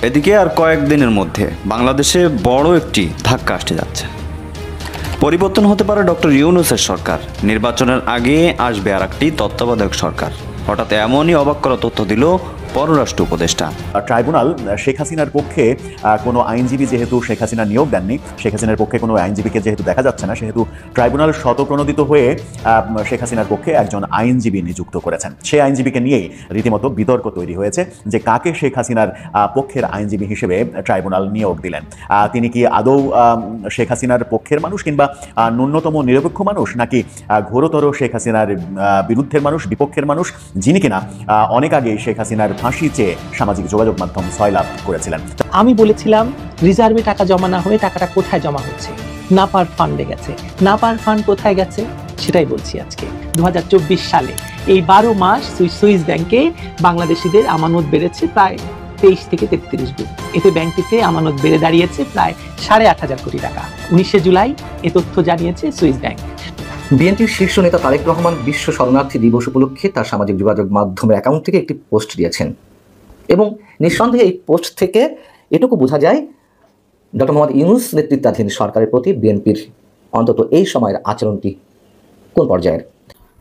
এদিকে আর কয়েকদিনের মধ্যে বাংলাদেশে বড় একটি ধাক্কা আসতে যাচ্ছে। পরিবর্তন হতে পারে ডক্টর ইউনূসের সরকার। নির্বাচনের আগে আসবে আর একটি তত্ত্বাবধায়ক সরকার। হঠাৎ এমনই অবাক করা তথ্য দিল পররাষ্ট্র উপদেষ্টা। ট্রাইব্যুনাল শেখ হাসিনার পক্ষে কোনো আইনজীবী যেহেতু শেখ হাসিনা নিয়োগ দেননি, শেখ হাসিনার পক্ষে কোনো আইনজীবীকে যেহেতু দেখা যাচ্ছে না, সেহেতু ট্রাইব্যুনাল স্বতঃপ্রণোদিত হয়ে শেখ হাসিনার পক্ষে একজন আইনজীবী নিযুক্ত করেছেন। সেই আইনজীবীকে নিয়েই রীতিমতো বিতর্ক তৈরি হয়েছে যে কাকে শেখ হাসিনার পক্ষের আইনজীবী হিসেবে ট্রাইব্যুনাল নিয়োগ দিলেন। তিনি কি আদৌ শেখ হাসিনার পক্ষের মানুষ, কিংবা ন্যূনতম নিরপেক্ষ মানুষ, নাকি ঘোরতর শেখ হাসিনার বিরুদ্ধের মানুষ, বিপক্ষের মানুষ, যিনি কিনা অনেক আগেই শেখ হাসিনার ফাঁসি চেয়ে সামাজিক যোগাযোগ মাধ্যম সয়লাভ করেছিলেন। আমি বলেছিলাম রিজার্ভে টাকা জমা না হয়ে টাকাটা কোথায় জমা হচ্ছে? নাপার ফান্ডে গেছে। নাপার ফান্ড কোথায় গেছে সেটাই বলছি আজকে। 2024 সালে এই 12 মাস সুইস ব্যাংকে বাংলাদেশিদের আমানত বেড়েছে প্রায় 23 থেকে 33 গুণ। এতে ব্যাংকটিতে আমানত বেড়ে দাঁড়িয়েছে প্রায় 8,500 কোটি টাকা। 19 জুলাই এ তথ্য জানিয়েছে সুইস ব্যাংক। বিএনপির শীর্ষ নেতা তারেক রহমান বিশ্ব শরণার্থী দিবস উপলক্ষে তার সামাজিক যোগাযোগ মাধ্যমের অ্যাকাউন্ট থেকে একটি পোস্ট দিয়েছেন এবং নিঃসন্দেহে এই পোস্ট থেকে এটুকু বোঝা যায় ডক্টর মোহাম্মদ ইউনূস নেতৃত্বাধীন সরকারের প্রতি বিএনপির অন্তত এই সময়ের আচরণটি কোন পর্যায়ের।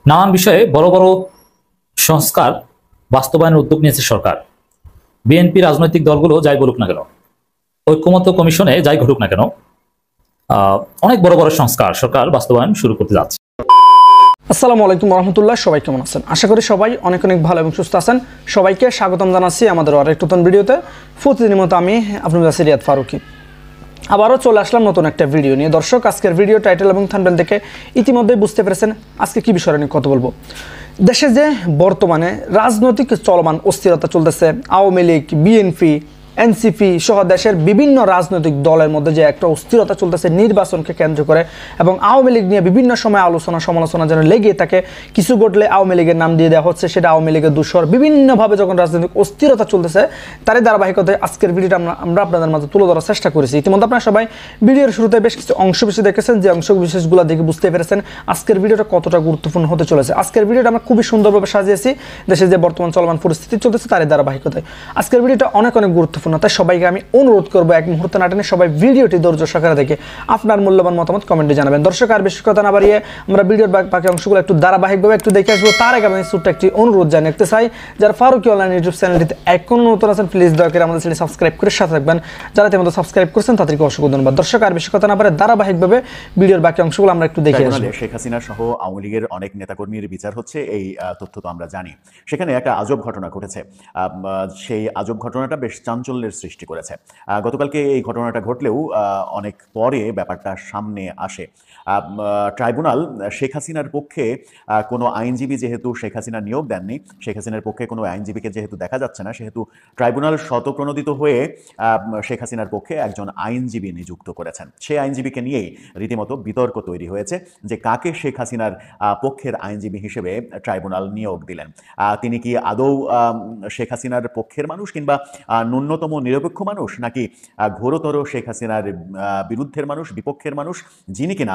নানান বিষয়ে বড় বড় সংস্কার বাস্তবায়নের উদ্যোগ নিয়েছে সরকার। বিএনপি রাজনৈতিক দলগুলো যাই বলুক না কেন, ঐক্যমত্য কমিশনে যাই ঘটুক না কেন, অনেক বড় বড় সংস্কার সরকার বাস্তবায়ন শুরু করতে যাচ্ছে। আসসালামু আলাইকুম রহমতুল্লাহ। সবাই কেমন আছেন? আশা করি সবাই অনেক অনেক ভালো এবং সুস্থ আছেন। সবাইকে স্বাগতম জানাচ্ছি আমাদের আরেক নতুন ভিডিওতে। প্রতিদিনের মতো আমি আপনাদের কাছে রিয়াদ ফারুকি আবারও চলে আসলাম নতুন একটা ভিডিও নিয়ে। দর্শক, আজকের ভিডিও টাইটেল এবং থাম্বনেল দেখে ইতিমধ্যেই বুঝতে পেরেছেন আজকে কি বিষয় নিয়ে কথা বলবো। দেশে যে বর্তমানে রাজনৈতিক চলমান অস্থিরতা চলতেছে, আওয়ামী লীগ, বিএনপি, এনসিপি সহ দেশের বিভিন্ন রাজনৈতিক দলের মধ্যে যে একটা অস্থিরতা চলতেছে নির্বাচনকে কেন্দ্র করে, এবং আওয়ামী লীগ নিয়ে বিভিন্ন সময় আলোচনা সমালোচনা যেন লেগে থাকে। কিছু ঘটলে আওয়ামী লীগের নাম দিয়ে দেওয়া হচ্ছে, সেটা আওয়ামী লীগের দূষর। বিভিন্নভাবে যখন রাজনৈতিক অস্থিরতা চলতেছে, তারই ধারাবাহিকতায় আজকের ভিডিওটা আমরা আপনাদের মাঝে তুলে ধরার চেষ্টা করেছি। ইতিমধ্যে আপনারা সবাই ভিডিওর শুরুতে বেশ কিছু অংশ বিশেষ দেখেছেন, যে অংশ বিশেষগুলো দেখে বুঝতে পেরেছেন আজকের ভিডিওটা কতটা গুরুত্বপূর্ণ হতে চলেছে। আজকের ভিডিওটা আমরা খুবই সুন্দরভাবে সাজিয়েছি দেশে যে বর্তমান চলমান পরিস্থিতি চলতেছে তারই ধারাবাহিকতায়। আজকের ভিডিওটা অনেক অনেক গুরুত্বপূর্ণ, তাই সবাইকে আমি অনুরোধ করবো এক মুহূর্তে না টেনে সবাই ভিডিওটি ধৈর্য সহকারে দেখে আপনার মূল্যবান মতামত কমেন্টে জানাবেন। দর্শক, আর বেশি কথা না বাড়িয়ে আমরা ভিডিওর বাকি অংশগুলো একটু ধারাবাহিকভাবে একটু দেখে আসবো। তার আগে আমি ছোট্ট একটি অনুরোধ জানিয়ে রাখতে চাই, যারা ফারুকি অনলাইন ইউটিউব চ্যানেলটিতে এখনো নতুন আছেন প্লিজ দয়া করে আমাদের চ্যানেল সাবস্ক্রাইব করে সাথে থাকবেন। যারা ইতিমধ্যে সাবস্ক্রাইব করেছেন তাদেরকে অসংখ্য ধন্যবাদ। দর্শক, আর বেশি কথা না বাড়িয়ে ধারাবাহিকভাবে ভিডিওর বাকি অংশগুলো আমরা একটু দেখে আসবো। শেখ হাসিনা সহ আওয়ামী লীগের অনেক নেতাকর্মীর বিচার হচ্ছে, এই তথ্য তো আমরা জানি। সেখানে একটা আজব ঘটনা ঘটেছে। সেই আজব ঘটনাটা বেশ চাঞ্চল্যের সৃষ্টি করেছে। গতকালকে এই ঘটনাটা ঘটলেও অনেক পরে ব্যাপারটা সামনে আসে। ট্রাইব্যুনাল শেখ হাসিনার পক্ষে কোনো আইনজীবী যেহেতু শেখ হাসিনা নিয়োগ দেননি, শেখ হাসিনার পক্ষে কোনো আইনজীবীকে যেহেতু দেখা যাচ্ছে না, সেহেতু ট্রাইব্যুনাল স্বতঃপ্রণোদিত হয়ে শেখ হাসিনার পক্ষে একজন আইনজীবী নিযুক্ত করেছেন। সেই আইনজীবীকে নিয়েই রীতিমতো বিতর্ক তৈরি হয়েছে যে কাকে শেখ হাসিনার পক্ষের আইনজীবী হিসেবে ট্রাইব্যুনাল নিয়োগ দিলেন। তিনি কি আদৌ শেখ হাসিনার পক্ষের মানুষ, কিংবা ন্যূনতম নিরপেক্ষ মানুষ, নাকি ঘোরতর শেখ হাসিনার বিরুদ্ধের মানুষ, বিপক্ষের মানুষ, যিনি কিনা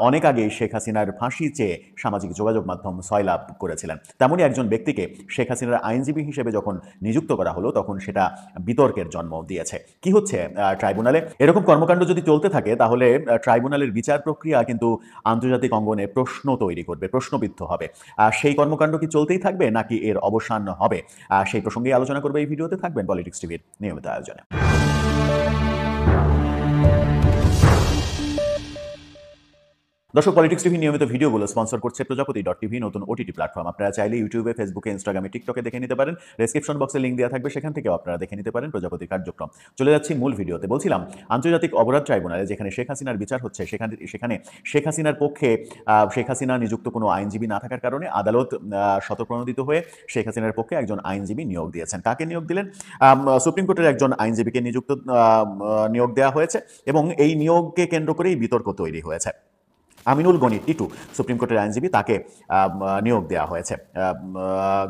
অনেক আগে শেখ হাসিনার ফাঁসি চেয়ে সামাজিক যোগাযোগ মাধ্যম সয়লাভ করেছিলেন। তেমনই একজন ব্যক্তিকে শেখ হাসিনার আইনজীবী হিসেবে যখন নিযুক্ত করা হলো, তখন সেটা বিতর্কের জন্ম দিয়েছে। কি হচ্ছে ট্রাইব্যুনালে? এরকম কর্মকাণ্ড যদি চলতে থাকে, তাহলে ট্রাইব্যুনালের বিচার প্রক্রিয়া কিন্তু আন্তর্জাতিক অঙ্গনে প্রশ্ন তৈরি করবে, প্রশ্নবিদ্ধ হবে। সেই কর্মকাণ্ড কি চলতেই থাকবে, নাকি এর অবসান হবে? সেই প্রসঙ্গে আলোচনা করবে এই ভিডিওতে। থাকবেন পলিটিক্স টিভির নিয়মিত আয়োজনে। দর্শক, পলিটিক্স টিভি নিয়মিত ভিডিওগুলো স্পন্সর করছে প্রজাপতি.টিভি, নতুন ওটিটি প্ল্যাটফর্ম। আপনারা চাইলে ইউটিউবে, ফেসবুকে, ইনস্টাগ্রামে, টিকটকে দেখে নিতে পারেন। ডেসক্রিপশন বক্সে লিঙ্ক দেওয়া থাকবে, সেখান থেকেও আপনারা দেখে নিতে পারেন প্রজাপতির কার্যক্রম। চলে যাচ্ছি মূল ভিডিওতে। বলছিলাম, আন্তর্জাতিক অপরাধ ট্রাইব্যুনালে যেখানে শেখ হাসিনার বিচার হচ্ছে, সেখানে শেখ হাসিনার পক্ষে শেখ হাসিনা নিযুক্ত কোনো আইনজীবী না থাকার কারণে আদালত স্বতঃপ্রণোদিত হয়ে শেখ হাসিনার পক্ষে একজন আইনজীবী নিয়োগ দিয়েছেন। কাকে নিয়োগ দিলেন? সুপ্রিম কোর্টের একজন আইনজীবীকে নিয়োগ দেওয়া হয়েছে, এবং এই নিয়োগকে কেন্দ্র করেই বিতর্ক তৈরি হয়েছে। আমিনুল গনি টিটু সুপ্রিম কোর্টের আইনজীবী, তাকে নিয়োগ দেওয়া হয়েছে।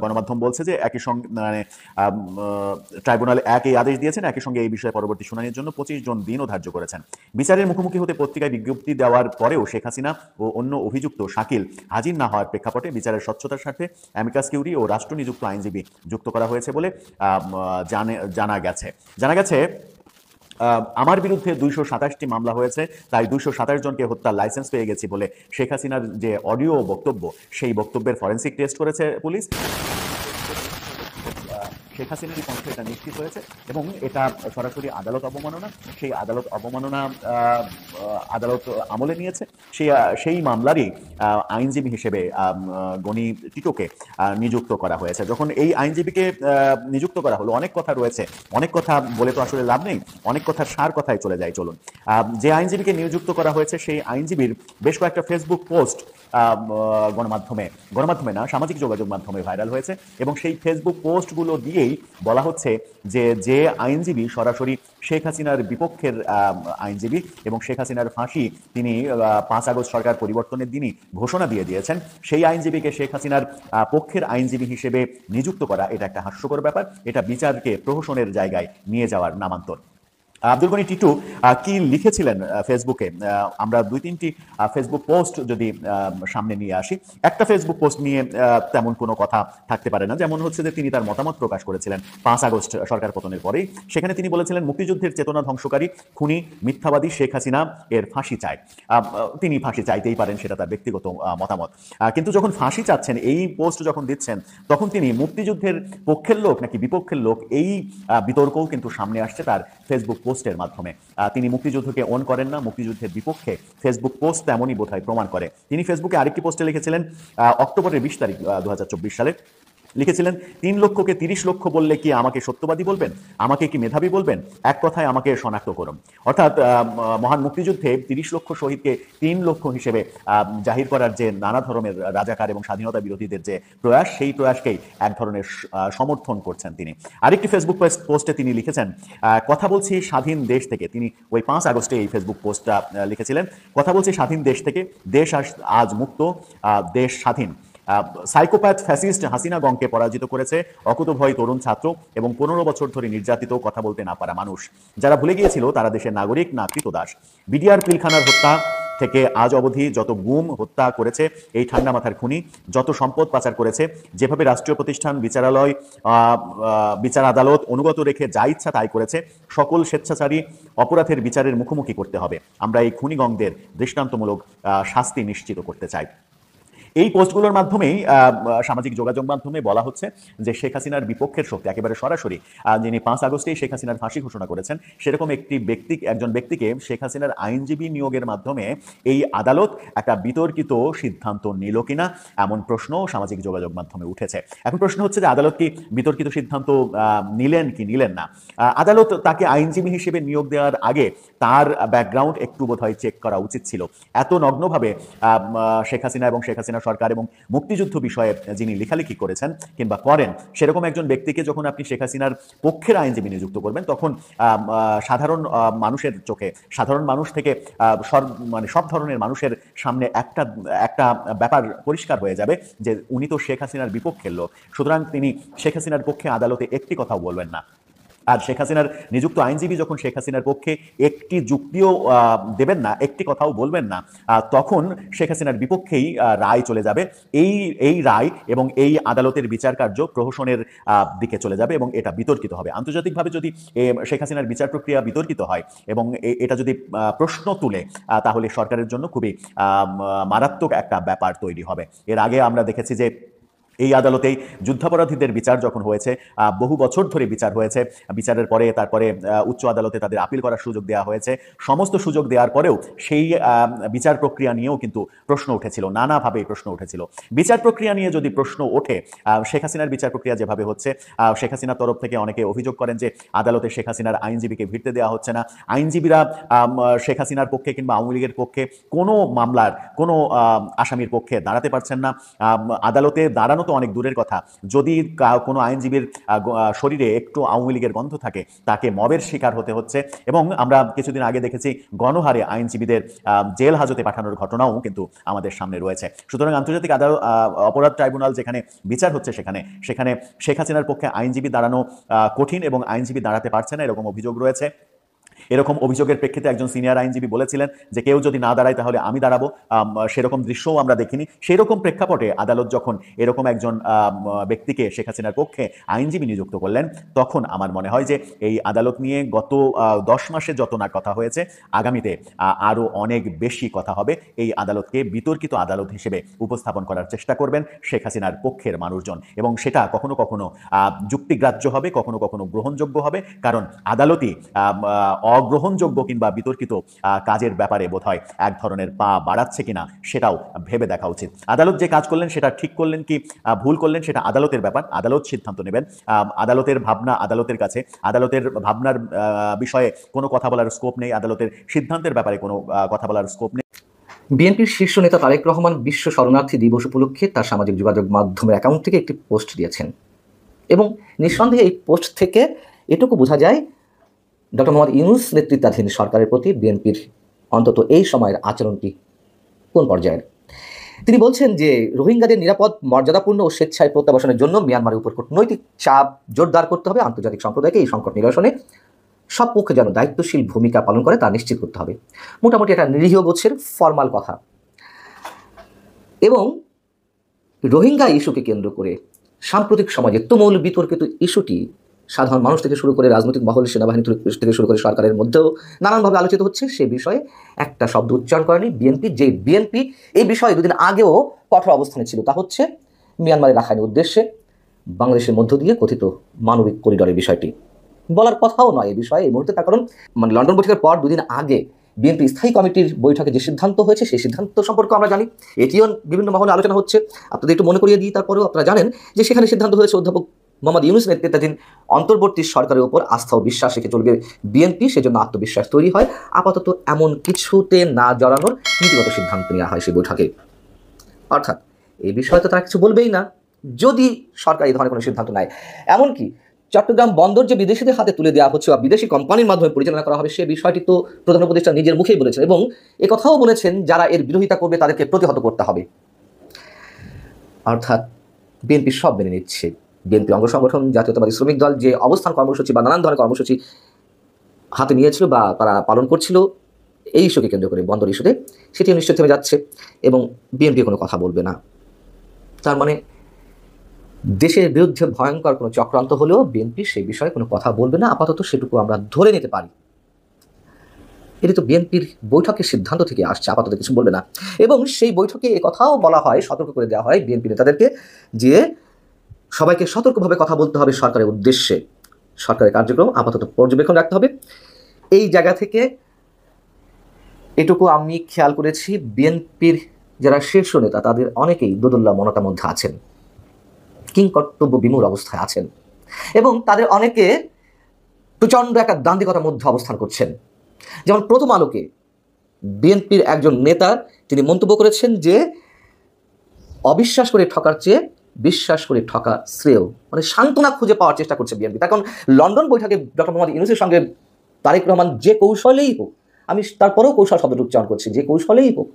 গণমাধ্যম বলছে যে একই সঙ্গে মানে ট্রাইব্যুনাল এই আদেশ দিয়েছেন, একই সঙ্গে এই বিষয়ে পরবর্তী শুনানির জন্য 25 জন দিনও ধার্য করেছেন। বিচারের মুখোমুখি হতে পত্রিকায় বিজ্ঞপ্তি দেওয়ার পরেও শেখ হাসিনা ও অন্য অভিযুক্ত শাকিল হাজির না হওয়ার প্রেক্ষাপটে বিচারের স্বচ্ছতার স্বার্থে অ্যামিকাস কিউরি ও রাষ্ট্রনিযুক্ত আইনজীবী যুক্ত করা হয়েছে বলে জানা গেছে। আমার বিরুদ্ধে 227টি মামলা হয়েছে, তাই 227 জনকে হত্যার লাইসেন্স পেয়ে গেছি বলে শেখ হাসিনার যে অডিও বক্তব্য, সেই বক্তব্যের ফরেন্সিক টেস্ট করেছে পুলিশ। শেখ হাসিনারই পক্ষে এটা নিশ্চিত হয়েছে এবং এটা সরাসরি আদালত অবমাননা। সেই আদালত অবমাননা আদালত আমলে নিয়েছে। সেই মামলারই আইনজীবী হিসেবে গনি টিটোকে নিযুক্ত করা হয়েছে। যখন এই আইনজীবীকে নিযুক্ত করা হলো, অনেক কথা রয়েছে, অনেক কথা বলে তো আসলে লাভ নেই, অনেক কথার সার কথায় চলে যায়। চলুন, যে আইনজীবীকে নিযুক্ত করা হয়েছে সেই আইনজীবীর বেশ কয়েকটা ফেসবুক পোস্ট গণমাধ্যমে না, সামাজিক যোগাযোগ মাধ্যমে ভাইরাল হয়েছে এবং সেই ফেসবুক পোস্টগুলো দিয়েই বলা হচ্ছে যে আইনজীবী সরাসরি শেখ হাসিনার বিপক্ষের আইনজীবী এবং শেখ হাসিনার ফাঁসি তিনি 5 আগস্ট সরকার পরিবর্তনের দিনই ঘোষণা দিয়ে দিয়েছেন, সেই আইনজীবীকে শেখ হাসিনার পক্ষের আইনজীবী হিসেবে নিযুক্ত করা এটা একটা হাস্যকর ব্যাপার। এটা বিচারকে প্রহসনের জায়গায় নিয়ে যাওয়ার নামান্তর। আব্দুল গনি টিটু কি লিখেছিলেন ফেসবুকে, আমরা 2-3টি ফেসবুক পোস্ট যদি সামনে নিয়ে আসি। একটা ফেসবুক পোস্ট নিয়ে তেমন কোনো কথা থাকতে পারে না, যেমন হচ্ছে যে তিনি তার মতামত প্রকাশ করেছিলেন 5 আগস্ট সরকার পতনের পরেই। সেখানে তিনি বলেছিলেন, মুক্তিযুদ্ধের চেতনা ধ্বংসকারী খুনি মিথ্যাবাদী শেখ হাসিনা এর ফাঁসি চায়। তিনি ফাঁসি চাইতেই পারেন, সেটা তার ব্যক্তিগত মতামত, কিন্তু যখন ফাঁসি চাচ্ছেন, এই পোস্ট যখন দিচ্ছেন, তখন তিনি মুক্তিযুদ্ধের পক্ষের লোক নাকি বিপক্ষের লোক, এই বিতর্কও কিন্তু সামনে আসছে তার ফেসবুক পোস্টের মাধ্যমে। তিনি মুক্তিযুদ্ধকে অন করেন না, মুক্তিযুদ্ধের বিপক্ষে ফেসবুক পোস্ট তেমনই বোধহয় প্রমাণ করে। তিনি ফেসবুকে আরেকটি পোস্টে লিখেছিলেন অক্টোবরের 20 তারিখ 2024 সালে, লিখেছিলেন, 3 লক্ষকে 30 লক্ষ বললে কি আমাকে সত্যবাদী বলবেন? আমাকে কি মেধাবী বলবেন? এক কথায় আমাকে শনাক্ত করুন। অর্থাৎ মহান মুক্তিযুদ্ধে 30 লক্ষ শহীদকে 3 লক্ষ হিসেবে জাহির করার যে নানা ধরনের রাজাকার এবং স্বাধীনতা বিরোধীদের যে প্রয়াস, সেই প্রয়াসকেই এক ধরনের সমর্থন করছেন তিনি। আরেকটি ফেসবুক পোস্টে তিনি লিখেছেন, কথা বলছি স্বাধীন দেশ থেকে। তিনি ওই 5 আগস্টে এই ফেসবুক পোস্টটা লিখেছিলেন, কথা বলছি স্বাধীন দেশ থেকে, দেশ আজ মুক্ত, দেশ স্বাধীন। সাইকোপ্যাথ ফ্যাসিস্ট হাসিনা গংকে পরাজিত করেছে অকুতভয় তরুণ ছাত্র এবং 15 বছর ধরে নির্যাতিত কথা বলতে না পারা মানুষ। যারা ভুলে গিয়েছিল তারা দেশের নাগরিক না কৃতদাস। বিডিআর পিলখানার হত্যা থেকে আজ অবধি যত গুম হত্যা করেছে এই ঠান্ডা মাথার খুনি, যত সম্পদ পাচার করেছে, যেভাবে রাষ্ট্রীয় প্রতিষ্ঠান, বিচারালয়, বিচার আদালত অনুগত রেখে যা ইচ্ছা তাই করেছে, সকল স্বেচ্ছাচারী অপরাধের বিচারের মুখোমুখি করতে হবে। আমরা এই খুনিগণদের দৃষ্টান্তমূলক শাস্তি নিশ্চিত করতে চাই। এই পোস্টগুলোর মাধ্যমেই সামাজিক যোগাযোগ মাধ্যমে বলা হচ্ছে যে শেখ হাসিনার বিপক্ষের শক্তি একেবারে সরাসরি, যিনি 5 আগস্টেই শেখ হাসিনার ফাঁসি ঘোষণা করেছেন, সেরকম একজন ব্যক্তিকে শেখ হাসিনার আইনজীবী নিয়োগের মাধ্যমে এই আদালত একটা বিতর্কিত সিদ্ধান্ত নিল কিনা, এমন প্রশ্ন সামাজিক যোগাযোগ মাধ্যমে উঠেছে। এখন প্রশ্ন হচ্ছে যে আদালত কি বিতর্কিত সিদ্ধান্ত নিলেন কি নিলেন না? আদালত তাকে আইনজীবী হিসেবে নিয়োগ দেওয়ার আগে তার ব্যাকগ্রাউন্ড একটু বোধহয় চেক করা উচিত ছিল। এত নগ্নভাবে শেখ হাসিনা এবং শেখ হাসিনা সরকার এবং মুক্তিযুদ্ধ বিষয়ে যিনি লেখালেখি করেছেন কিংবা করেন, সেরকম একজন ব্যক্তিকে যখন আপনি শেখ হাসিনার পক্ষের আইনজীবী নিযুক্ত করবেন, তখন সাধারণ মানুষের চোখে, সাধারণ মানুষ থেকে সব ধরনের মানুষের সামনে একটা ব্যাপার পরিষ্কার হয়ে যাবে যে উনি তো শেখ হাসিনার বিপক্ষের লোক, সুতরাং তিনি শেখ হাসিনার পক্ষে আদালতে একটি কথাও বলবেন না। আর শেখ হাসিনার নিযুক্ত আইনজীবী যখন শেখ হাসিনার পক্ষে একটি যুক্তিও দেবেন না, একটি কথাও বলবেন না, তখন শেখ হাসিনার বিপক্ষেই রায় চলে যাবে। এই রায় এবং এই আদালতের বিচার কার্য প্রহসনের দিকে চলে যাবে এবং এটা বিতর্কিত হবে। আন্তর্জাতিকভাবে যদি শেখ হাসিনার বিচার প্রক্রিয়া বিতর্কিত হয় এবং এটা যদি প্রশ্ন তুলে, তাহলে সরকারের জন্য খুবই মারাত্মক একটা ব্যাপার তৈরি হবে। এর আগে আমরা দেখেছি যে এই আদালতেই যুদ্ধাপরাধীদের বিচার যখন হয়েছে, বহু বছর ধরে বিচার হয়েছে, বিচারের পরে তারপরে উচ্চ আদালতে তাদের আপিল করার সুযোগ দেওয়া হয়েছে। সমস্ত সুযোগ দেওয়ার পরেও সেই বিচার প্রক্রিয়া নিয়েও কিন্তু প্রশ্ন উঠেছিল, নানাভাবে প্রশ্ন উঠেছিল। বিচার প্রক্রিয়া নিয়ে যদি প্রশ্ন ওঠে, শেখ হাসিনার বিচার প্রক্রিয়া যেভাবে হচ্ছে, শেখ হাসিনার তরফ থেকে অনেকে অভিযোগ করেন যে আদালতে শেখ হাসিনার আইনজীবীকে ভিড়তে দেওয়া হচ্ছে না, আইনজীবীরা শেখ হাসিনার পক্ষে কিংবা আওয়ামী লীগের পক্ষে কোনো মামলার কোনো আসামির পক্ষে দাঁড়াতে পারছেন না, আদালতে দাঁড়ানো তো অনেক দূরের কথা, যদি কোনো আইনজীবীর শরীরে একটু আওয়ামী লীগের গন্ধ থাকে তাকে মবের শিকার হতে হচ্ছে। এবং আমরা কিছুদিন আগে দেখেছি গণহারে আইনজীবীদের জেল হাজতে পাঠানোর ঘটনাও কিন্তু আমাদের সামনে রয়েছে। সুতরাং আন্তর্জাতিক অপরাধ ট্রাইব্যুনাল যেখানে বিচার হচ্ছে সেখানে শেখ হাসিনার পক্ষে আইনজীবী দাঁড়ানো কঠিন এবং আইনজীবী দাঁড়াতে পারছে না, এরকম অভিযোগ রয়েছে। এরকম অভিযোগের প্রেক্ষিতে একজন সিনিয়র আইনজীবী বলেছিলেন যে কেউ যদি না দাঁড়ায় তাহলে আমি দাঁড়াবো। সেরকম দৃশ্যও আমরা দেখিনি। সেই রকম প্রেক্ষাপটে আদালত যখন এরকম একজন ব্যক্তিকে শেখ হাসিনার পক্ষে আইনজীবী নিযুক্ত করলেন, তখন আমার মনে হয় যে এই আদালত নিয়ে গত 10 মাসে যত না কথা হয়েছে, আগামীতে আরও অনেক বেশি কথা হবে। এই আদালতকে বিতর্কিত আদালত হিসেবে উপস্থাপন করার চেষ্টা করবেন শেখ হাসিনার পক্ষের মানুষজন, এবং সেটা কখনো কখনো যুক্তিগ্রাহ্য হবে, কখনো কখনো গ্রহণযোগ্য হবে। কারণ আদালতই অগ্রহণযোগ্য কিংবা বিতর্কিত কাজের ব্যাপারে বোধহয় এক ধরনের পা বাড়াচ্ছে কিনা সেটাও ভেবে দেখা উচিত। আদালত যে কাজ করলেন সেটা ঠিক করলেন কি ভুল করলেন সেটা আদালতের ব্যাপার, আদালত সিদ্ধান্ত নেবেন। আদালতের ভাবনা আদালতের কাছে, আদালতের ভাবনার বিষয়ে কোনো কথা বলার স্কোপ নেই, আদালতের সিদ্ধান্তের ব্যাপারে কোনো কথা বলার স্কোপ নেই। বিএনপির শীর্ষ নেতা তারেক রহমান বিশ্ব শরণার্থী দিবস উপলক্ষে তার সামাজিক যোগাযোগ মাধ্যমের অ্যাকাউন্ট থেকে একটি পোস্ট দিয়েছেন, এবং নিঃসন্দেহে এই পোস্ট থেকে এটুকু বোঝা যায় ডক্টর মোহাম্মদ ইউনূস নেতৃত্বাধীন সরকারের প্রতি বিএনপির অন্তত এই সময়ের আচরণটি কোন পর্যায়ের। তিনি বলছেন যে রোহিঙ্গাদের নিরাপদ, মর্যাদাপূর্ণ ও স্বেচ্ছায় প্রত্যাবাসনের জন্য মিয়ানমারের উপর কূটনৈতিক চাপ জোরদার করতে হবে। আন্তর্জাতিক সম্প্রদায়কে এই সংকট নিরসনে সব পক্ষে যেন দায়িত্বশীল ভূমিকা পালন করে তা নিশ্চিত করতে হবে। মোটামুটি একটা নিরীহ গোছের ফরমাল কথা। এবং রোহিঙ্গা ইস্যুকে কেন্দ্র করে সাম্প্রতিক সমাজে তুমুল বিতর্কিত ইস্যুটি সাধারণ মানুষ থেকে শুরু করে রাজনৈতিক মহল, সেনাবাহিনী থেকে শুরু করে সরকারের মধ্যেও নানানভাবে আলোচিত হচ্ছে। সে বিষয়ে একটা শব্দ উচ্চারণ করেনি বিএনপি। যে বিএনপি এই বিষয়ে দুদিন আগেও কঠোর অবস্থানে ছিল, তা হচ্ছে মিয়ানমারের রাখাইনের উদ্দেশ্যে বাংলাদেশের মধ্য দিয়ে কথিত মানবিক করিডরের বিষয়টি বলার কথাও নয় এই বিষয়ে এই মুহূর্তে। তার কারণ লন্ডন বৈঠকের পর দুদিন আগে বিএনপি স্থায়ী কমিটির বৈঠকে যে সিদ্ধান্ত হয়েছে সেই সিদ্ধান্ত সম্পর্কে আমরা জানি, এটিও বিভিন্ন মহলে আলোচনা হচ্ছে। আপনাদের একটু মনে করিয়ে দিই, তারপরেও আপনারা জানেন যে সেখানে সিদ্ধান্ত হয়েছে অধ্যাপক মোহাম্মদ ইউনূস নেতৃত্বাধীন অন্তর্বর্তী সরকারের উপর আস্থা ও বিশ্বাস রেখে চলবে বিএনপি, সেজন্য আত্মবিশ্বাস তৈরি হয়। আপাতত এমন কিছুতে না জড়ানোর নীতিগত সিদ্ধান্ত নেওয়া হয় সেই বৈঠকে। অর্থাৎ এই বিষয়ে তো তারা কিছু বলবেই না যদি সরকার এই ধরনের কোনো সিদ্ধান্ত নেয়। এমনকি চট্টগ্রাম বন্দর যে বিদেশিদের হাতে তুলে দেওয়া হচ্ছে বা বিদেশি কোম্পানির মাধ্যমে পরিচালনা করা হবে, সে বিষয়টি তো প্রধান উপদেষ্টা নিজের মুখেই বলেছেন, এবং একথাও বলেছেন যারা এর বিরোধিতা করবে তাদেরকে প্রতিহত করতে হবে। অর্থাৎ বিএনপি সব মেনে নিচ্ছে। বিএনপি অঙ্গ সংগঠন জাতীয়তাবাদী শ্রমিক দল যে অবস্থান কর্মসূচি বা নানান ধরনের কর্মসূচি হাতে নিয়েছিল বা তারা পালন করছিল এই ইস্যুকে কেন্দ্র করে, বন্দর ইস্যুতে, সেটিও নিশ্চিত থেমে যাচ্ছে এবং বিএনপি কোনো কথা বলবে না। তার মানে দেশের বিরুদ্ধে ভয়ঙ্কর কোনো চক্রান্ত হলেও বিএনপি সেই বিষয়ে কোনো কথা বলবে না, আপাতত সেটুকু আমরা ধরে নিতে পারি। এটি তো বিএনপির বৈঠকের সিদ্ধান্ত থেকে আসছে, আপাতত কিছু বলবে না। এবং সেই বৈঠকে কথাও বলা হয়, সতর্ক করে দেওয়া হয় বিএনপি নেতাদেরকে যে সবাইকে সতর্কভাবে কথা বলতে হবে সরকারের উদ্দেশ্যে, সরকারের কার্যক্রম আপাতত পর্যবেক্ষণ রাখতে হবে। এই জায়গা থেকে এটুকু আমি খেয়াল করেছি, বিএনপির যারা শীর্ষ নেতা তাদের অনেকেই দোদুল্লাহ মনতার মধ্যে আছেন, কিংকর্তব্য বিমূঢ় অবস্থায় আছেন, এবং তাদের অনেকে প্রচণ্ড একটা দান্দিকতার মধ্যে অবস্থান করছেন। যেমন প্রথম আলোকে বিএনপির একজন নেতা তিনি মন্তব্য করেছেন যে অবিশ্বাস করে ঠকার চেয়ে বিশ্বাস করে ঠকা শ্রেয়, মানে সান্ত্বনা খুঁজে পাওয়ার চেষ্টা করছে বিএনপি। এখন লন্ডন বৈঠকে ডক্টর মোহাম্মদ ইউনূসের সঙ্গে তারেক রহমান যে কৌশলেই হোক, আমি তারপরেও কৌশল শব্দটি উচ্চারণ করছি, যে কৌশলেই হোক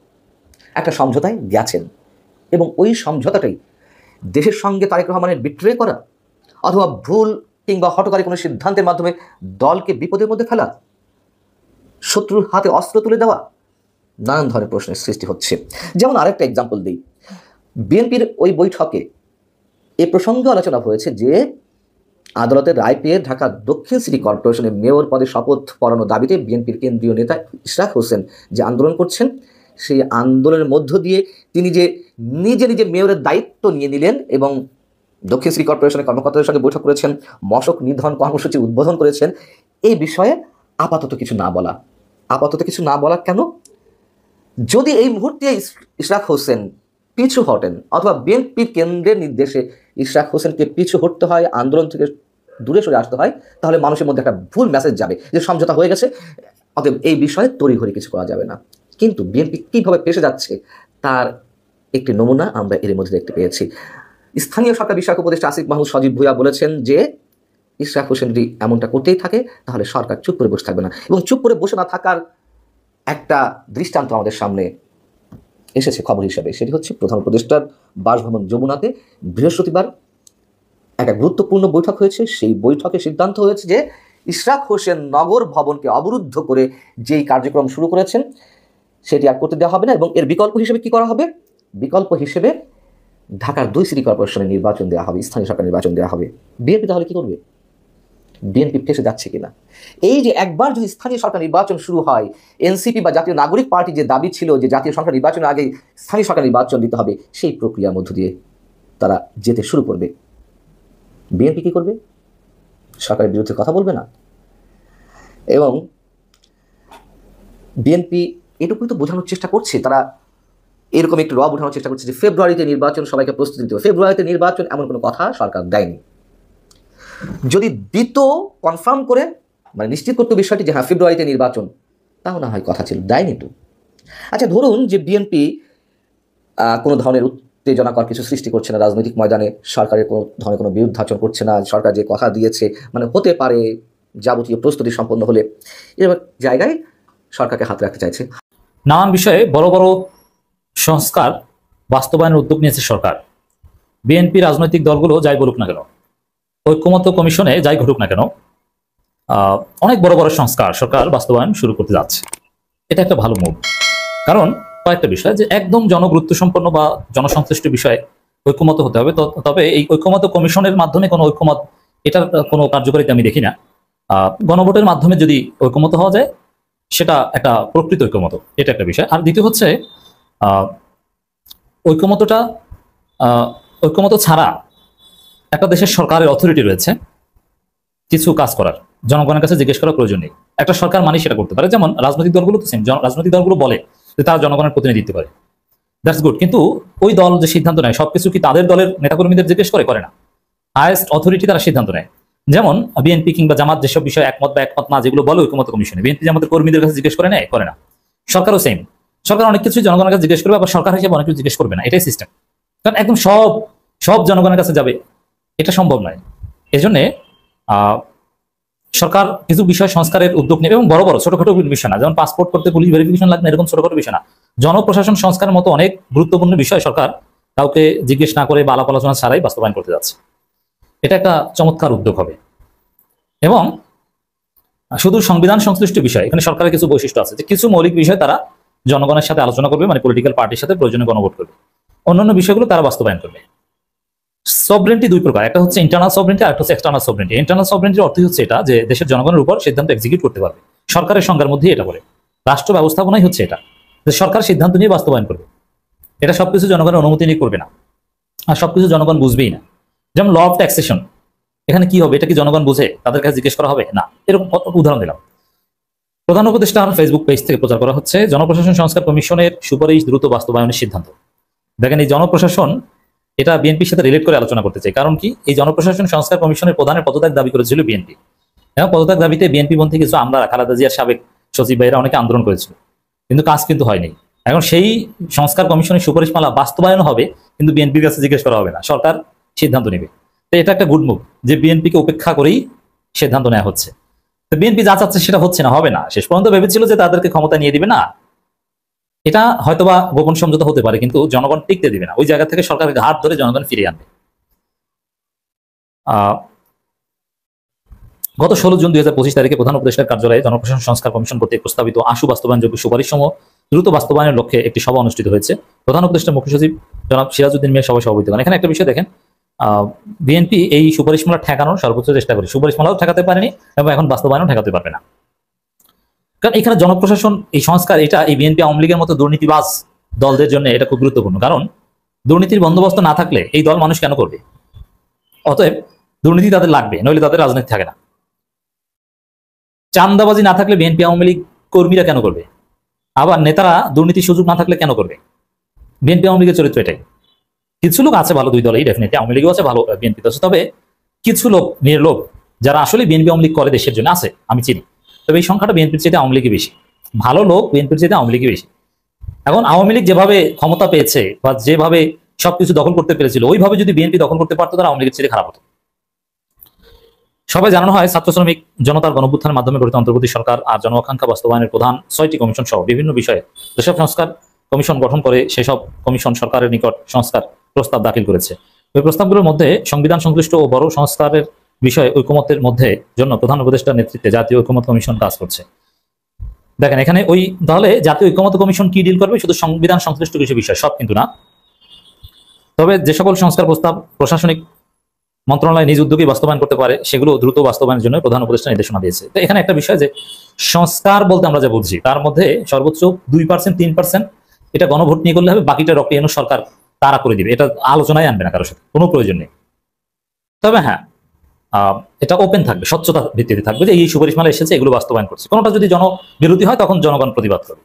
একটা সমঝোতায় গেছেন, এবং ওই সমঝোতাটাই দেশের সঙ্গে তারেক রহমানের বিট্রে করা অথবা ভুল কিংবা হঠকারী কোনো সিদ্ধান্তের মাধ্যমে দলকে বিপদের মধ্যে ফেলা, শত্রুর হাতে অস্ত্র তুলে দেওয়া, নানান ধরনের প্রশ্নের সৃষ্টি হচ্ছে। যেমন আরেকটা এক্সাম্পল দিই, বিএনপির ওই বৈঠকে এ প্রসঙ্গে আলোচনা হয়েছে যে আদালতের রায় পেয়ে ঢাকা দক্ষিণ সিটি কর্পোরেশনের মেয়র পদে শপথ পড়ানোর দাবিতে বিএনপির কেন্দ্রীয় নেতা ইশরাক হোসেন যে আন্দোলন করছেন, সেই আন্দোলনের মধ্য দিয়ে তিনি যে নিজে নিজে মেয়রের দায়িত্ব নিয়ে নিলেন এবং দক্ষিণ সিটি কর্পোরেশনের কর্মকর্তাদের সঙ্গে বৈঠক করেছেন, মশক নিধন কর্মসূচি উদ্বোধন করেছেন, এই বিষয়ে আপাতত কিছু না বলা। আপাতত কিছু না বলা কেন? যদি এই মুহূর্তে ইশরাক হোসেন পিছু হটেন অথবা বিএনপির কেন্দ্রের নির্দেশে ইশরাক হোসেনকে পিছু হটতে হয়, আন্দোলন থেকে দূরে সরে আসতে হয়, তাহলে মানুষের মধ্যে একটা ভুল মেসেজ যাবে যে সমঝোতা হয়ে গেছে, অতএব এই বিষয়ে তড়িঘড়ি কিছু করা যাবে না। কিন্তু বিএনপি কীভাবে পেশে যাচ্ছে তার একটি নমুনা আমরা এর মধ্যে দেখতে পেয়েছি। স্থানীয় সরকার বিষয়ক উপদেষ্টা আসিফ মাহমুদ সজীব ভুঁইয়া বলেছেন যে ইশরাক হোসেন যদি এমনটা করতেই থাকে তাহলে সরকার চুপ করে বসে থাকবে না, এবং চুপ করে বসে না থাকার একটা দৃষ্টান্ত আমাদের সামনে এসেছে খবর হিসাবে। সেটি হচ্ছে প্রধান উপদেষ্টার বাসভবন যমুনাতে বৃহস্পতিবার একটা গুরুত্বপূর্ণ বৈঠক হয়েছে। সেই বৈঠকে সিদ্ধান্ত হয়েছে যে ইশরাক হোসেন নগর ভবনকে অবরুদ্ধ করে যেই কার্যক্রম শুরু করেছেন সেটি আর করতে দেওয়া হবে না, এবং এর বিকল্প হিসেবে কি করা হবে? বিকল্প হিসেবে ঢাকার 2 সিটি কর্পোরেশনের নির্বাচন দেওয়া হবে, স্থানীয় সরকার নির্বাচন দেওয়া হবে। বিএনপি তাহলে কি করবে? বিএনপি ফেসে যাচ্ছে কিনা? এই যে একবার যদি স্থানীয় সরকার নির্বাচন শুরু হয়, এনসিপি বা জাতীয় নাগরিক পার্টি যে দাবি ছিল যে জাতীয় সরকার নির্বাচনের আগে স্থানীয় সরকার নির্বাচন দিতে হবে, সেই প্রক্রিয়ার মধ্য দিয়ে তারা যেতে শুরু করবে। বিএনপি কি করবে? সরকারের বিরুদ্ধে কথা বলবে না। এবং বিএনপি এটুকুই তো বোঝানোর চেষ্টা করছে, তারা এরকম একটু বোঝানোর চেষ্টা করছে যে ফেব্রুয়ারিতে নির্বাচন, সবাইকে প্রস্তুতি দিতে হবে। ফেব্রুয়ারিতে নির্বাচন এমন কোনো কথা সরকার দেয়নি। যদি দিত কনফার্ম করে, মানে নিশ্চিত করতো বিষয়টি যে হ্যাঁ ফেব্রুয়ারিতে নির্বাচন, তাও না হয় কথা ছিল, দেয়নি তো। আচ্ছা ধরুন যে বিএনপি কোনো ধরনের উত্তেজনাকর কিছু সৃষ্টি করছে না রাজনৈতিক ময়দানে, সরকারের কোনো ধরনের কোনো বিরুদ্ধাচরণ করছে না, সরকার যে কথা দিয়েছে মানে হতে পারে যাবতীয় প্রস্তুতি সম্পন্ন হলে, এবার জায়গায় সরকারকে হাত রাখতে চাইছে। নানান বিষয়ে বড় বড় সংস্কার বাস্তবায়নের উদ্যোগ নিয়েছে সরকার। বিএনপি রাজনৈতিক দলগুলো যাই বলুক না কেন, ঐক্যমত্য কমিশনে যাই ঘটুক না কেন, অনেক বড় বড় সংস্কার সরকার বাস্তবায়ন শুরু করতে যাচ্ছে। এটা একটা ভালো মুভ। কারণ কয়েকটা বিষয় যে একদম জনগুরুত্ব সম্পন্ন বা জনসংশ্লিষ্ট বিষয়ে ঐক্যমত হতে হবে। তবে এই ঐক্যমত্য কমিশনের মাধ্যমে কোনো ঐক্যমত, এটার কোনো কার্যকারিতা আমি দেখি না। গণভোটের মাধ্যমে যদি ঐক্যমত হওয়া যায় সেটা একটা প্রকৃত ঐক্যমত, এটা একটা বিষয়। আর দ্বিতীয় হচ্ছে ঐক্যমত ছাড়া একটা দেশের সরকারের অথরিটি রয়েছে কিছু কাজ করার, জনগণের কাছে জিজ্ঞেস করার প্রয়োজন নেই। একটা সরকার মানে সেটা করতে পারে। যেমন রাজনৈতিক দলগুলো তো সেম, রাজনৈতিক দলগুলো বলে যে তারা জনগণের প্রতিনিধিত্ব করে, দ্যাটস গুড। কিন্তু ওই দল যে সিদ্ধান্ত নেয় সবকিছু কি তাদের দলের নেতাকর্মীদের জিজ্ঞেস করে না। হায়েস্ট অথরিটি তারা সিদ্ধান্ত নেয়। যেমন বিএনপি কিংবা জামাত যেসব বিষয়ে একমত বা একমত না যেগুলো বলে ঐক্যমত্য কমিশনে, বিএনপি জামাতের কর্মীদের কাছে জিজ্ঞেস করে নেয়, করে না। সরকারও সেম, সরকার অনেক কিছু জনগণের কাছে জিজ্ঞেস করবে, আবার সরকার হিসেবে অনেক কিছু জিজ্ঞেস করবে না। এটাই সিস্টেম। কারণ একদম সব জনগণের কাছে যাবে এটা সম্ভব নয়। এই জন্যে সরকার কিছু বিষয় সংস্কারের উদ্যোগ নেবে, এবং বড় বড় ছোটখাটো বিষয় না, যেমন পাসপোর্ট করতে পুলিশ ভেরিফিকেশন লাগবে এরকম ছোটখাটো বিষয় না। জনপ্রশাসন সংস্কারের মতো অনেক গুরুত্বপূর্ণ বিষয় সরকার কাউকে জিজ্ঞেস না করে বা আলাপ আলোচনা ছাড়াই বাস্তবায়ন করতে যাচ্ছে। এটা একটা চমৎকার উদ্যোগ হবে। এবং শুধু সংবিধান সংশ্লিষ্ট বিষয়, এখানে সরকারের কিছু বৈশিষ্ট্য আছে যে কিছু মৌলিক বিষয় তারা জনগণের সাথে আলোচনা করবে, মানে পলিটিক্যাল পার্টির সাথে প্রয়োজনে গণভোট করবে। অন্যান্য বিষয়গুলো তারা বাস্তবায়ন করবে। সভরেন্টি দুই প্রকার, একটা হচ্ছে ইন্টারনাল সভরেন্টি আর একটা হচ্ছে এক্সটার্নাল সভরেন্টি। ইন্টারনাল সভরেন্টির অর্থ হচ্ছে এটা যে দেশের জনগণের উপর সিদ্ধান্ত এক্সিকিউট করতে পারবে, সরকারের সংজ্ঞার মধ্যেই এটা পড়ে। রাষ্ট্র ব্যবস্থাপনাই হচ্ছে এটা, যে সরকার সিদ্ধান্ত নিয়ে বাস্তবায়ন করবে। এটা সবকিছু জনগণের অনুমতি নিয়ে করবে না, আর সবকিছু জনগণ বুঝবেই না। যেমন ল অফ ট্যাক্সেশন, এখানে কি হবে, এটা কি জনগণ বুঝে, তাদের কাছে জিজ্ঞেস করা হবে না। এরকম উদাহরণ দিলাম। প্রধান উপদেষ্টা ফেসবুক পেজ থেকে প্রচার করা হচ্ছে জনপ্রশাসন সংস্কার কমিশনের সুপারিশ দ্রুত বাস্তবায়নের সিদ্ধান্ত। দেখেন এই জনপ্রশাসন, এটা বিএনপির সাথে রিলেট করে আলোচনা করতে চাই। কারণ কি, এই জনপ্রশাসন সংস্কার কমিশনের প্রধানের পদত্যাগ দাবি করেছিল বিএনপি, এবং পদত্যাগ দাবিতে বিএনপি পন্থী কিছু আমলারা, খালেদা জিয়ার সাবেক সচিব ভাইরা অনেকে আন্দোলন করেছিল, কিন্তু কাজ কিন্তু হয়নি। এখন সেই সংস্কার কমিশনের সুপারিশমালা বাস্তবায়ন হবে, কিন্তু বিএনপির কাছে জিজ্ঞেস করা হবে না, সরকার সিদ্ধান্ত নেবে। তো এটা একটা গুড মুভ যে বিএনপিকে উপেক্ষা করেই সিদ্ধান্ত নেওয়া হচ্ছে। তো বিএনপি যা চাচ্ছে সেটা হচ্ছে না, হবে না। শেষ পর্যন্ত ভেবেছিল যে তাদেরকে ক্ষমতা নিয়ে দিবে না, এটা হয়তোবা গোপন সমঝোতা হতে পারে, কিন্তু জনগণ টিকতে দিবে না। ওই জায়গা থেকে সরকারকে হাত ধরে জনগণ ফিরিয়ে আনবে। গত 16 জুন 2025 তারিখে প্রধান উপদেষ্টার কার্যালয়ে জনপ্রশাসন সংস্কার কমিশন কর্তৃক প্রস্তাবিত আশু বাস্তবায়নযোগ্য সুপারিশ সমূহ দ্রুত বাস্তবায়নের লক্ষ্যে একটি সভা অনুষ্ঠিত হয়েছে। প্রধান উপদেষ্টার মুখ্য সচিব জনাব সিরাজউদ্দিন মিয়া সভায় সভাপতিত্ব করেন। এখানে একটা বিষয় দেখেন, বিএনপি এই সুপারিশমালা ঠেকানোর সর্বোচ্চ চেষ্টা করে, সুপারিশমালাও ঠেকাতে পারেনি এবং এখন বাস্তবায়নও ঠেকাতে পারবে না। কারণ এখানে জনপ্রশাসন এই সংস্কার, এটা এই বিএনপি আওয়ামী লীগের মতো দুর্নীতিবাজ দলদের জন্য এটা খুব গুরুত্বপূর্ণ। কারণ দুর্নীতির বন্দোবস্ত না থাকলে এই দল মানুষ কেন করবে? অতএব দুর্নীতি তাদের লাগবে, নইলে তাদের রাজনীতি থাকে না। চাঁদাবাজি না থাকলে বিএনপি আওয়ামী লীগ কর্মীরা কেন করবে? আবার নেতারা দুর্নীতির সুযোগ না থাকলে কেন করবে? বিএনপি আওয়ামী লীগের চরিত্র এটাই। কিছু লোক আছে ভালো দুই দলেই, ডেফিনেটলি আওয়ামী লীগও আছে, ভালো বিএনপি আছে, তবে কিছু লোক নির্লোভ যারা আসলে বিএনপি আওয়ামী লীগ করে দেশের জন্য আছে, আমি চিনি। তবে এই সংখ্যাটা বিএনপির চেয়ে আওয়ামী লীগই বেশি, ভালো লোক বিএনপির চেয়ে আওয়ামী লীগই বেশি। এখন আওয়ামী লীগ যেভাবে ক্ষমতা পেয়েছে বা যেভাবে সবকিছু দখল করতে পেরেছিল, ওইভাবে যদি বিএনপি দখল করতে পারতো তারা আওয়ামী লীগের চেয়ে খারাপ হতো। সবাই জানানো হয় ছাত্র শ্রমিক জনতার গণঅভ্যুত্থানের মাধ্যমে গঠিত অন্তর্বর্তী সরকার আর জনআকাঙ্ক্ষা বাস্তবায়নের প্রধান 6টি কমিশন সহ বিভিন্ন বিষয়ে যেসব সংস্কার কমিশন গঠন করে সেসব কমিশন সরকারের নিকট সংস্কার প্রস্তাব দাখিল করেছে। ওই প্রস্তাবগুলোর মধ্যে সংবিধান সংশ্লিষ্ট ও বড় সংস্কারের বিষয়ে ঐকমত্যের মধ্যে জন্য প্রধান উপদেষ্টার নেতৃত্বে জাতীয় ঐকমত্য কমিশন কাজ করছে। দেখেন এখানে ওই তাহলে জাতীয় ঐকমত্য কমিশন কি ডিল করবে, শুধু সংবিধান সংশ্লিষ্ট কিছু বিষয়, সব কিন্তু না। তবে যে সকল সংস্কার প্রস্তাব প্রশাসনিক মন্ত্রণালয় নিজ উদ্যোগে বাস্তবায়ন করতে পারে সেগুলো দ্রুত বাস্তবায়নের জন্য প্রধান উপদেষ্টা নির্দেশনা দিয়েছে। তো এখানে একটা বিষয় যে সংস্কার বলতে আমরা যা বুঝছি তার মধ্যে সর্বোচ্চ 2% 3% এটা গণভোট নিয়ে করলে হবে, বাকিটা ডক্টর ইউনূস সরকার তারা করে দিবে, এটা আলোচনায় আনবে না কারোর সাথে, কোনো প্রয়োজন নেই। তবে হ্যাঁ, এটা ওপেন থাকবে, স্বচ্ছতা ভিত্তিতে থাকবে যে এই সুপারিশমালা এসেছে এগুলো বাস্তবায়ন করছে। কোনোটা যদি জনবিরোধী হয় তখন জনগণ প্রতিবাদ করবে।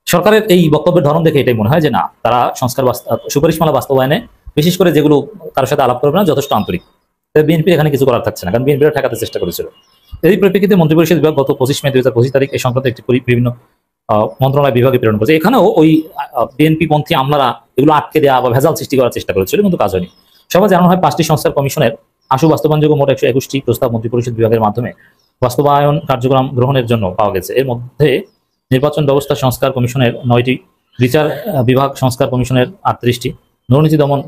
সরকারের এই বক্তব্যের ধরন দেখে এটাই মনে হয় যে না, তারা সংস্কার সুপারিশমালা বাস্তবায়নে বিশেষ করে যেগুলো কারোর সাথে আলাপ করবে না যথেষ্ট আন্তরিক। বিএনপি এখানে কিছু করার থাকছে না, কারণ বিএনপি ঠেকাতে চেষ্টা করেছিল। এই পরিপ্রেক্ষিতে মন্ত্রিপরিষদ বিভাগ গত 25 মে 2025 তারিখ এই সংক্রান্ত একটি বিভিন্ন মন্ত্রণালয় বিভাগে প্রেরণ করেছে। এখানেও ওই বিএনপি পন্থী আমলারা এগুলো আটকে দেওয়া বা ভেজাল সৃষ্টি করার চেষ্টা করেছিল, কিন্তু কাজ হয়নি। সবাই জানানো হয় 5টি সংস্কার কমিশনের আশু বাস্তবায়নযোগ্য মোট 121টি প্রস্তাব মন্ত্রিপরিষদ বিভাগের মাধ্যমে বাস্তবায়ন কার্যক্রম গ্রহণের জন্য পাওয়া গেছে। এর মধ্যে নির্বাচন ব্যবস্থা সংস্কার কমিশনের 9টি, বিচার বিভাগ সংস্কার কমিশনের 38টি, দুর্নীতি দমন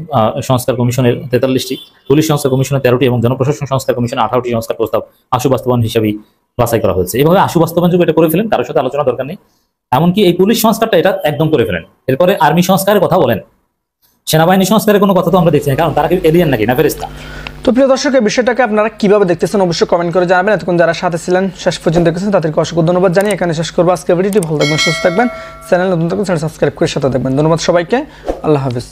সংস্কার কমিশনের 43টি, পুলিশ সংস্কার কমিশনের 13টি এবং জনপ্রশাসন সংস্কার কমিশনের 18টি সংস্কার প্রস্তাব আশু বাস্তবায়ন হিসাবেই বাছাই করা হয়েছে। এইভাবে আশু বাস্তবায়নযোগ্য এটা করে ফেলেন, কারোর সাথে আলোচনা দরকার নেই। এমনকি এই পুলিশ সংস্কারটা এটা একদম করে ফেলেন। এরপরে আর্মি সংস্কারের কথা বলেন, সেনাবাহিনী সংস্কারের কোনো কথা তো আমরা দেখছি না, কারণ তারা কি এলিয়েন নাকি না ফেরেশতা? তো প্রিয় দর্শক, এই বিষয়টাকে আপনারা কিভাবে দেখতেছেন অবশ্যই কমেন্ট করে জানাবেন। এতক্ষণ যারা সাথে ছিলেন শেষ পর্যন্ত দেখেছেন তাদেরকে অসংখ্য ধন্যবাদ জানিয়ে এখানে শেষ করবো আজকের ভিডিওটি। ভালো থাকবেন, সুস্থ থাকবেন, চ্যানেল নতুন থাকবেন চ্যানেল সাবস্ক্রাইব করে সাথে থাকবেন। ধন্যবাদ সবাইকে, আল্লাহ হাফিজ।